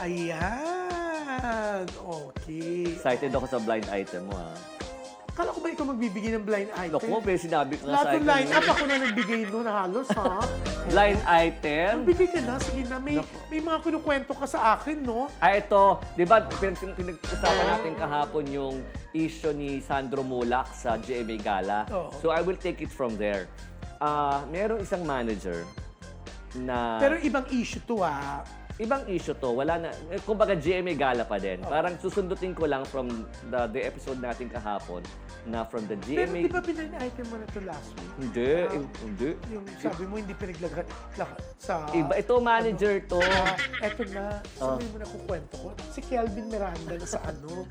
Ayan. Okay. Excited ako sa blind item mo, ha? Kala ko ba ikaw magbibigay ng blind item? Naku, pero sinabi ko nga Lahat sa ng akin. line up, ako na nagbigay nun halos, ha? Blind item? Bigay ka na, sige na. May mga kinukwento ka sa akin, no? Ito, di ba, pinag-usapan natin kahapon yung issue ni Sandro Mulak sa GMA Gala. Oo. So, I will take it from there. Merong isang manager na... Pero ibang issue to, ha? Ibang issue to, wala na, kumbaga GMA Gala pa din. Parang susundutin ko lang from the episode natin kahapon na from the Pero GMA... di ba blind item mo na to last week? Hindi. Yung sabi mo, hindi pinaglagay sa... Iba, ito manager to. Eto na, sabi mo na kukwento ko. Si Kelvin Miranda na sa ano.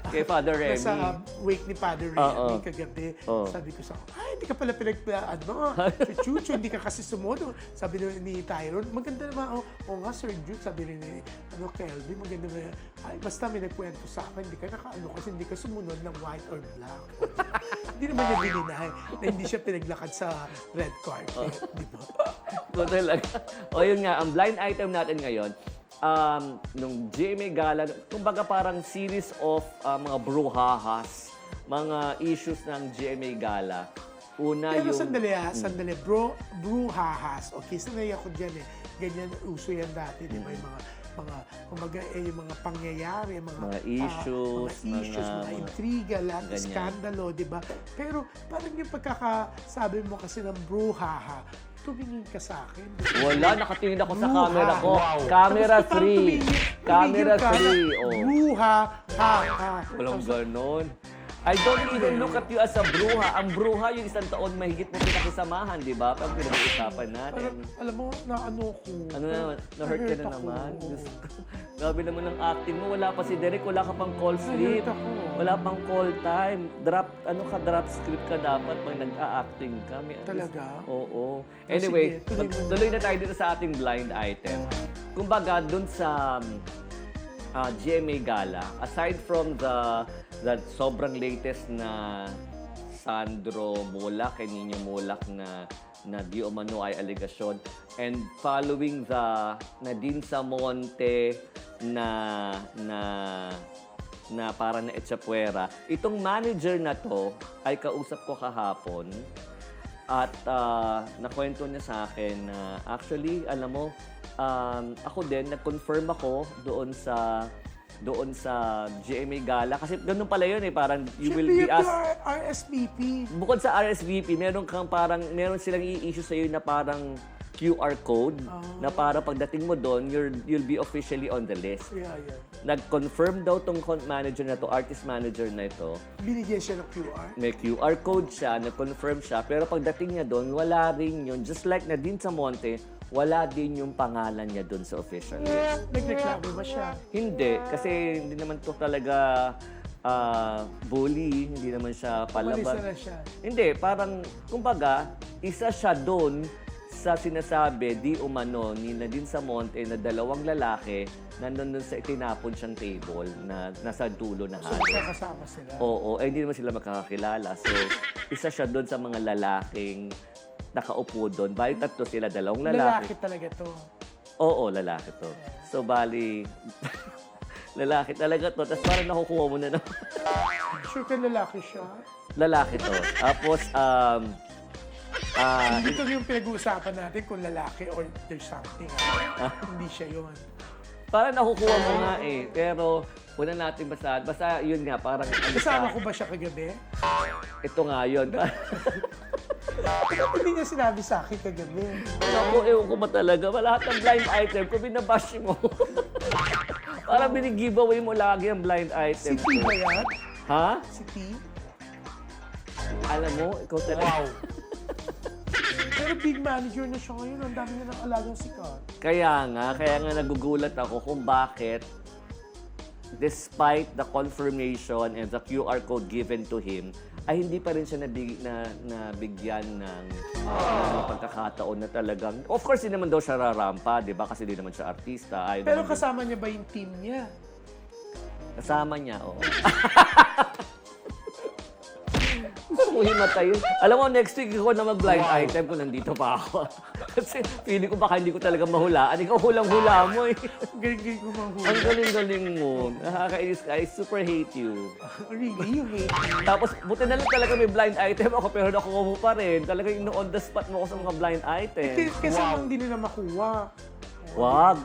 Kay Father Remy. Nasa wake ni Father Remy kagabi. Sabi ko sa hindi ka pala si Chucho, hindi ka kasi sumunod. Sabi ni Tyrone, maganda naman. Oo nga, Sir Jude, sabi rin ni Kelvin, maganda naman. Ay, basta may nagkwento sa akin, hindi ka kasi hindi ka sumunod ng white or black. Hindi naman niya bininahay na hindi siya pinaglakad sa red carpet. Di ba? So, talaga. O yun nga, ang blind item natin ngayon, nung GMA Gala, kumbaga parang series of mga brouhahas, mga issues ng GMA Gala. Una Pero yung... sandali. Brouhahas. Okay, sanay ako dyan eh. Ganyan, uso yan dati, di ba? Yung kumbaga, yung mga pangyayari, Mga issues, mga intriga, lahat, ganyan. skandalo, di ba? Pero parang yung pagkakasabi mo kasi ng brouhaha, tumingin ka sa akin. Wala, nakatingin ako sa Bruha. camera ko. Wow. Camera Tapos parang 3. Camera tumingin ka, 3. Oh. Bruha, ha. Walang ganon. I don't even look at you as a bruha. Ang bruha yung isang taon mahigit mo pinakisamahan, di ba? Pag pinag-uusapan natin. Parang, alam mo, na-ano ko. Ano na, na-hurt ka na ako. naman. Grabe naman ang acting mo. Wala pa si Derek, wala ka pang call sleep. Na-hurt ako. Wala pang call time. Drop script ka dapat pag nag-a-acting ka. Talaga? Oo. Anyway, sige, tuloy na tayo dito sa ating blind item. Kumbaga, dun sa GMA Gala, aside from the sobrang latest na Sandro Mulak, kay Nino Mulak na di umano ay aligasyon, and following the Nadine Samonte na para na Echapuera, itong manager na to ay kausap ko kahapon at nakwento niya sa akin na actually, alam mo, ako din, nag-confirm ako doon sa GMA Gala. Kasi ganun pala yun eh, parang you will be asked. RSVP. Bukod sa RSVP, meron silang i-issue sa'yo na parang QR code na para pagdating mo doon, you'll be officially on the list. Yeah. Nag-confirm daw tong manager na to, artist manager na ito. Binigyan siya ng QR. May QR code siya, nag-confirm siya, pero pagdating niya doon, wala rin yun. Just like Nadine Samonte, wala din yung pangalan niya doon sa official list. Nagreklamo ba siya? Hindi, kasi hindi naman to talaga bully, hindi naman siya Umalis palaban. na siya. Hindi, parang, kumbaga, isa siya doon sa sinasabi, di umano, ni Nadine Samonte na dalawang lalaki nandun sa itinapon siyang table na nasa dulo na So, halos. magkakasama sila. Oo, hindi naman sila makakakilala. So, isa siya doon sa mga lalaking nakaupo doon. Bali, tatlo sila, dalawang lalaki. Lalaki talaga to. Oo, lalaki to. So, bali, lalaki talaga to. Tapos parang nakukuha mo na naman. Sure ka lalaki siya? Lalaki to. Tapos, Hindi to yung pinag-uusapan natin kung lalaki or there's something. Hindi siya yun. parang nakukuha mo nga eh. Pero, una natin basahan. Basta yun nga, parang... Kasama ko ba siya kagabi? Ito nga yun. Hindi niya sinabi sa akin kagabi. Ako, ewan ko ba talaga. Lahat ng blind item ko, binabash mo. Parang binigiveaway mo lagi ang blind item Si T ba yan? Ha? Si T? Alam mo, ikaw talaga. Wow. Pero big manager na siya ngayon. Ang dami niya ng alagang sikat. Kaya nga nagugulat ako kung bakit despite the confirmation and the QR code given to him, ay hindi pa rin siya nabigyan ng pagkakataon na talagang... Of course, hindi naman daw siya rarampa, di ba? Kasi hindi naman siya artista. Pero kasama niya ba yung team niya? Kasama niya, oo. Gusto ko ko himatayin. Alam mo, next week ikaw na mag-blind item kung nandito pa ako. Kasi feeling ko baka hindi ko talaga mahulaan. Ikaw hulang-hula mo eh. Galing ko mahuli. Ang galing-galing mo. Nakakainis ka. I super hate you. Really? You hate me? Tapos, buti na lang talaga may blind item ako pero nakuha mo pa rin. Talagang on the spot mo ako sa mga blind item. Kasi hindi nila makuha. Wag.